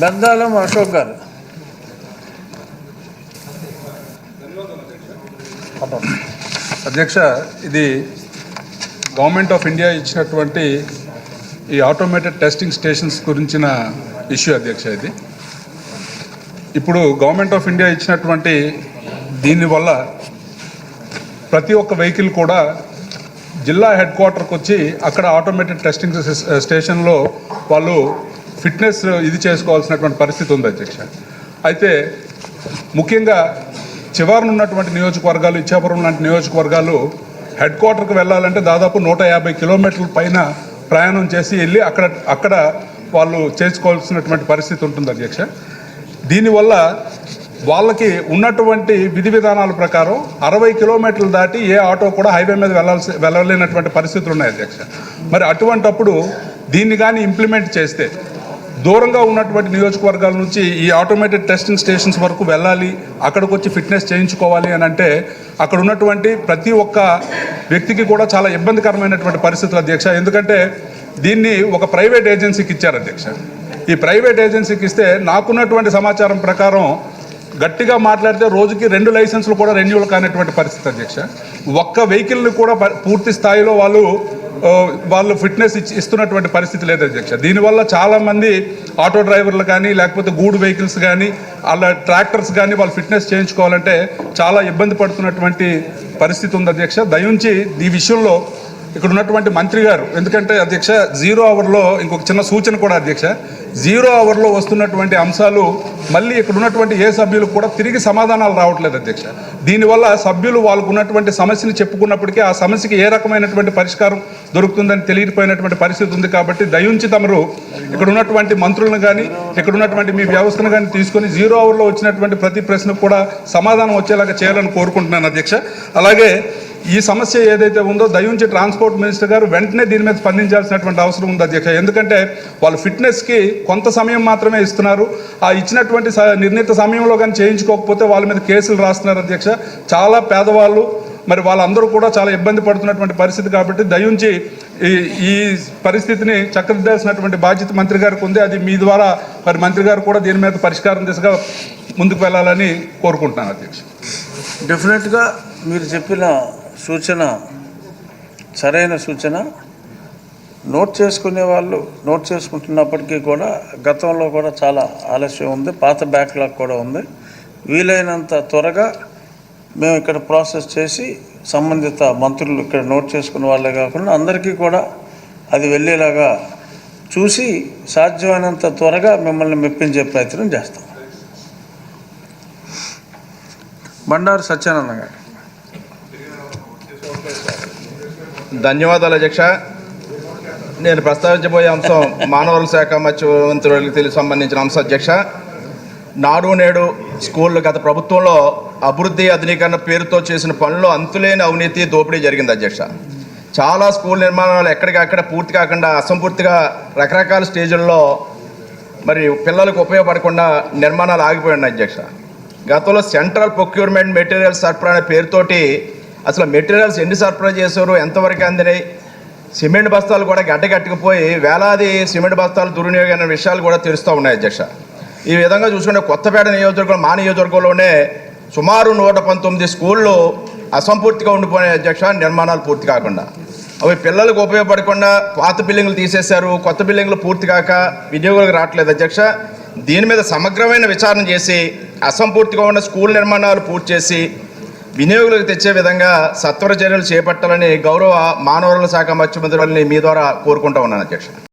బెందాలం అశోక్ గారు. అధ్యక్ష, ఇది government of India ఇచ్చినటువంటి ఈ ఆటోమేటెడ్ టెస్టింగ్ స్టేషన్స్ గురించిన ఇష్యూ అధ్యక్ష. ఇది ఇప్పుడు గవర్నమెంట్ ఆఫ్ ఇండియా ఇచ్చినటువంటి దీనివల్ల ప్రతి ఒక్క వెహికల్ కూడా జిల్లా హెడ్ క్వార్టర్కి వచ్చి అక్కడ ఆటోమేటెడ్ టెస్టింగ్ స్టేషన్లో వాళ్ళు ఫిట్నెస్ ఇది చేసుకోవాల్సినటువంటి పరిస్థితి ఉంది అధ్యక్ష. అయితే ముఖ్యంగా చివరన ఉన్నటువంటి నియోజకవర్గాలు, ఇచ్చాపురం లాంటి నియోజకవర్గాలు హెడ్ క్వార్టర్కి వెళ్ళాలంటే దాదాపు 150 కిలోమీటర్ల పైన ప్రయాణం చేసి వెళ్ళి అక్కడ వాళ్ళు చేసుకోవాల్సినటువంటి పరిస్థితి ఉంటుంది అధ్యక్ష. దీనివల్ల వాళ్ళకి ఉన్నటువంటి విధి విధానాల ప్రకారం 60 కిలోమీటర్లు దాటి ఏ ఆటో కూడా హైవే మీద వెళ్ళలేనటువంటి పరిస్థితులు ఉన్నాయి అధ్యక్ష. మరి అటువంటప్పుడు దీన్ని కానీ ఇంప్లిమెంట్ చేస్తే దూరంగా ఉన్నటువంటి నియోజకవర్గాల నుంచి ఈ ఆటోమేటెడ్ టెస్టింగ్ స్టేషన్స్ వరకు వెళ్ళాలి, అక్కడికి వచ్చి ఫిట్నెస్ చేయించుకోవాలి అని అంటే అక్కడ ఉన్నటువంటి ప్రతి ఒక్క వ్యక్తికి కూడా చాలా ఇబ్బందికరమైనటువంటి పరిస్థితులు అధ్యక్ష. ఎందుకంటే దీన్ని ఒక ప్రైవేట్ ఏజెన్సీకి ఇచ్చారు అధ్యక్ష. ఈ ప్రైవేట్ ఏజెన్సీకి ఇస్తే నాకున్నటువంటి సమాచారం ప్రకారం గట్టిగా మాట్లాడితే రోజుకి 2 లైసెన్సులు కూడా రెన్యూవల్ కానిటువంటి పరిస్థితి అధ్యక్ష. ఒక్క వెహికల్ని కూడా పూర్తి స్థాయిలో వాళ్ళు ఫిట్నెస్ ఇస్తున్నటువంటి పరిస్థితి లేదు అధ్యక్ష. దీనివల్ల చాలామంది ఆటో డ్రైవర్లు కానీ లేకపోతే గూడ్ వెహికల్స్ కానీ అలా ట్రాక్టర్స్ కానీ వాళ్ళు ఫిట్నెస్ చేయించుకోవాలంటే చాలా ఇబ్బంది పడుతున్నటువంటి పరిస్థితి ఉంది అధ్యక్ష. దయించి ఈ విషయంలో ఇక్కడ ఉన్నటువంటి మంత్రి గారు, ఎందుకంటే అధ్యక్ష 0 అవర్లో ఇంకొక చిన్న సూచన కూడా అధ్యక్ష, 0 అవర్లో వస్తున్నటువంటి అంశాలు మళ్ళీ ఇక్కడ ఉన్నటువంటి ఏ సభ్యులకు కూడా తిరిగి సమాధానాలు రావట్లేదు అధ్యక్ష. దీనివల్ల సభ్యులు వాళ్ళకు ఉన్నటువంటి సమస్యను చెప్పుకున్నప్పటికీ ఆ సమస్యకి ఏ రకమైనటువంటి పరిష్కారం దొరుకుతుందని తెలియకపోయినటువంటి పరిస్థితి ఉంది. కాబట్టి దయించి తమరు ఇక్కడ ఉన్నటువంటి మంత్రులను కానీ ఇక్కడ ఉన్నటువంటి మీ వ్యవస్థను కానీ తీసుకొని 0 అవర్లో వచ్చినటువంటి ప్రతి ప్రశ్నకు కూడా సమాధానం వచ్చేలాగా చేయాలని కోరుకుంటున్నాను అధ్యక్ష. అలాగే ఈ సమస్య ఏదైతే ఉందో దయించి ట్రాన్స్పోర్ట్ మినిస్టర్ గారు వెంటనే దీని మీద స్పందించాల్సినటువంటి అవసరం ఉంది అధ్యక్ష. ఎందుకంటే వాళ్ళు ఫిట్నెస్కి కొంత సమయం మాత్రమే ఇస్తున్నారు. ఆ ఇచ్చినటువంటి నిర్ణీత సమయంలో కానీ చేయించుకోకపోతే వాళ్ళ మీద కేసులు రాస్తున్నారు అధ్యక్ష. చాలా పేదవాళ్ళు, మరి వాళ్ళందరూ కూడా చాలా ఇబ్బంది పడుతున్నటువంటి పరిస్థితి. కాబట్టి దయించి ఈ పరిస్థితిని చక్కదిద్దాల్సినటువంటి బాధ్యత మంత్రి గారికి ఉంది. అది మీ ద్వారా మరి మంత్రి గారు కూడా దీని మీద పరిష్కారం దిశగా ముందుకు వెళ్ళాలని కోరుకుంటున్నాను అధ్యక్ష. డెఫినెట్గా మీరు చెప్పిన సూచన సరైన సూచన. నోట్ చేసుకునే వాళ్ళు నోట్ చేసుకుంటున్నప్పటికీ కూడా గతంలో కూడా చాలా ఆలస్యం ఉంది, పాత బ్యాక్లాగ్ కూడా ఉంది. వీలైనంత త్వరగా మేము ఇక్కడ ప్రాసెస్ చేసి సంబంధిత మంత్రులు ఇక్కడ నోట్ చేసుకునే వాళ్ళే కాకుండా అందరికీ కూడా అది వెళ్ళేలాగా చూసి సాధ్యమైనంత త్వరగా మిమ్మల్ని మెప్పించే ప్రయత్నం చేస్తాం. బండారు సత్యానంద గారు. ధన్యవాదాలు అధ్యక్ష. నేను ప్రస్తావించబోయే అంశం మానవ శాఖ మంత్రులకు సంబంధించిన అంశం అధ్యక్ష. నాడు నేడు స్కూళ్ళు గత ప్రభుత్వంలో అభివృద్ధి ఆధునీకరణ పేరుతో చేసిన పనుల్లో అంతులేని అవినీతి, దోపిడీ జరిగింది అధ్యక్ష. చాలా స్కూల్ నిర్మాణాలు ఎక్కడికక్కడ పూర్తి కాకుండా అసంపూర్తిగా రకరకాల స్టేజుల్లో మరి పిల్లలకు ఉపయోగపడకుండా నిర్మాణాలు ఆగిపోయి ఉన్నాయి అధ్యక్ష. గతంలో సెంట్రల్ ప్రొక్యూర్మెంట్ మెటీరియల్ సరఫరా అనే పేరుతోటి అసలు మెటీరియల్స్ ఎన్ని సరఫరా చేశారు, ఎంతవరకు అందినాయి, సిమెంట్ బస్తాలు కూడా గడ్డగట్టుకుపోయి వేలాది సిమెంట్ బస్తాలు దుర్వినియోగమైన విషయాలు కూడా తెలుస్తూ ఉన్నాయి అధ్యక్ష. ఈ విధంగా చూసుకుంటే కొత్తపేట నియోజకవర్గం, మా నియోజకవర్గంలోనే సుమారు 119 స్కూళ్ళు అసంపూర్తిగా ఉండిపోయినాయి అధ్యక్ష, నిర్మాణాలు పూర్తి కాకుండా. అవి పిల్లలకు ఉపయోగపడకుండా పాత బిల్డింగ్లు తీసేశారు, కొత్త బిల్డింగ్లు పూర్తి కాక వినియోగులకు రావట్లేదు అధ్యక్ష. దీని మీద సమగ్రమైన విచారణ చేసి అసంపూర్తిగా ఉన్న స్కూల్ నిర్మాణాలు పూర్తి చేసి వినియోగులకు తెచ్చే విధంగా సత్వర చర్యలు చేపట్టాలని గౌరవ మానవ వనరుల శాఖ ముఖ్యమంత్రి మీ ద్వారా కోరుకుంటా ఉన్నాను అధ్యక్ష.